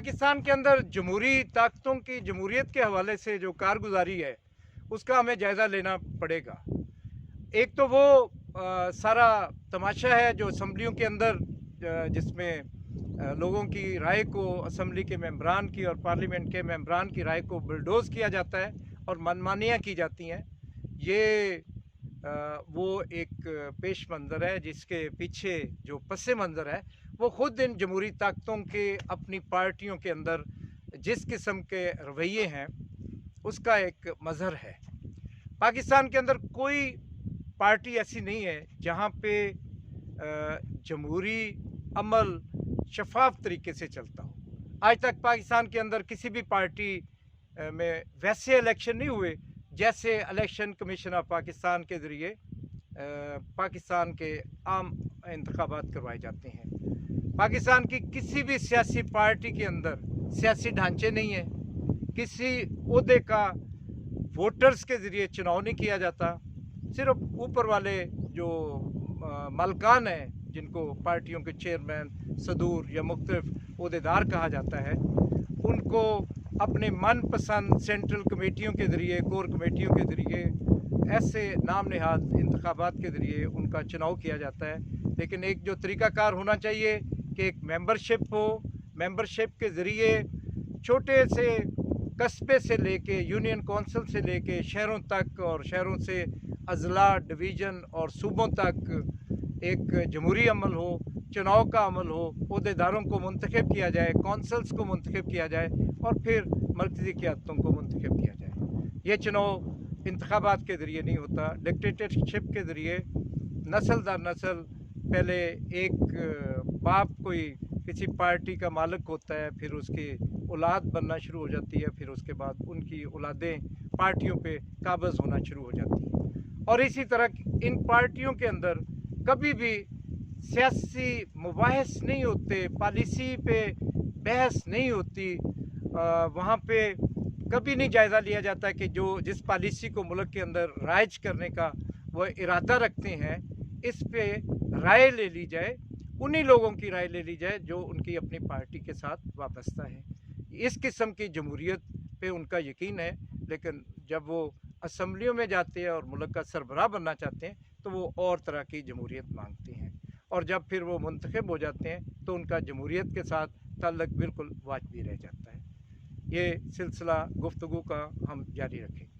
पाकिस्तान के अंदर जमहूरी ताकतों की जमहूरियत के हवाले से जो कारगुजारी है उसका हमें जायज़ा लेना पड़ेगा। एक तो वो सारा तमाशा है जो असम्बलियों के अंदर जिसमें लोगों की राय को असम्बली के मेंबरान की और पार्लियामेंट के मेंबरान की राय को बुलडोज़ किया जाता है और मनमानियाँ की जाती हैं। ये वो एक पेश मंज़र है जिसके पीछे जो पस मंज़र है वो ख़ुद इन जमहूरी ताकतों के अपनी पार्टियों के अंदर जिस किस्म के रवैये हैं उसका एक मज़हर है। पाकिस्तान के अंदर कोई पार्टी ऐसी नहीं है जहाँ पे जमहूरी अमल शफाफ तरीके से चलता हो। आज तक पाकिस्तान के अंदर किसी भी पार्टी में वैसे इलेक्शन नहीं हुए जैसे इलेक्शन कमीशन ऑफ पाकिस्तान के ज़रिए पाकिस्तान के आम इंतखाबात करवाए जाते हैं। पाकिस्तान की किसी भी सियासी पार्टी के अंदर सियासी ढांचे नहीं है, किसी ओहदे का वोटर्स के ज़रिए चुनाव नहीं किया जाता। सिर्फ ऊपर वाले जो मलकान हैं जिनको पार्टियों के चेयरमैन, सदूर या मुख्तलिफ ओहदेदार कहा जाता है, उनको अपने मनपसंद सेंट्रल कमेटियों के ज़रिए, कोर कमेटियों के ज़रिए ऐसे नाम नहाद इंतखाबात के ज़रिए उनका चुनाव किया जाता है। लेकिन एक जो तरीक़ाकार होना चाहिए कि एक मेंबरशिप हो, मेंबरशिप के ज़रिए छोटे से कस्बे से लेके यूनियन कौंसिल से लेके शहरों तक और शहरों से अज़ला, डिवीज़न और सूबों तक एक जमहूरी अमल हो, चुनाव का अमल हो, ओहदेदारों को मुंतखब किया जाए, कौंसल्स को मुंतखब किया जाए और फिर मरकज़ी क़यादतों को मुंतखब किया जाए। ये चुनाव इंतखाबात के ज़रिए नहीं होता, डिक्टेटरशिप के ज़रिए नस्ल दर नस्ल पहले एक बाप कोई किसी पार्टी का मालिक होता है, फिर उसकी औलाद बनना शुरू हो जाती है, फिर उसके बाद उनकी औलादें पार्टियों पे काबज़ होना शुरू हो जाती हैं। और इसी तरह इन पार्टियों के अंदर कभी भी सियासी मुबाहिस नहीं होते, पॉलिसी पे बहस नहीं होती। वहाँ पे कभी नहीं जायज़ा लिया जाता कि जो जिस पॉलिसी को मुल्क के अंदर राइज करने का वह इरादा रखते हैं, इस पे राय ले ली जाए, उन्हीं लोगों की राय ले ली जाए जो उनकी अपनी पार्टी के साथ वाबस्ता है। इस किस्म की जमहूरियत पे उनका यकीन है, लेकिन जब वो असम्बलियों में जाते हैं और मुल्क का सरबराह बनना चाहते हैं तो वो और तरह की जमहूरियत मांगते हैं, और जब फिर वो मुंतखब हो जाते हैं तो उनका जमहूरियत के साथ ताल्लुक़ बिल्कुल वाजबी रह जाता है। ये सिलसिला गुफ्तगू का हम जारी रखेंगे।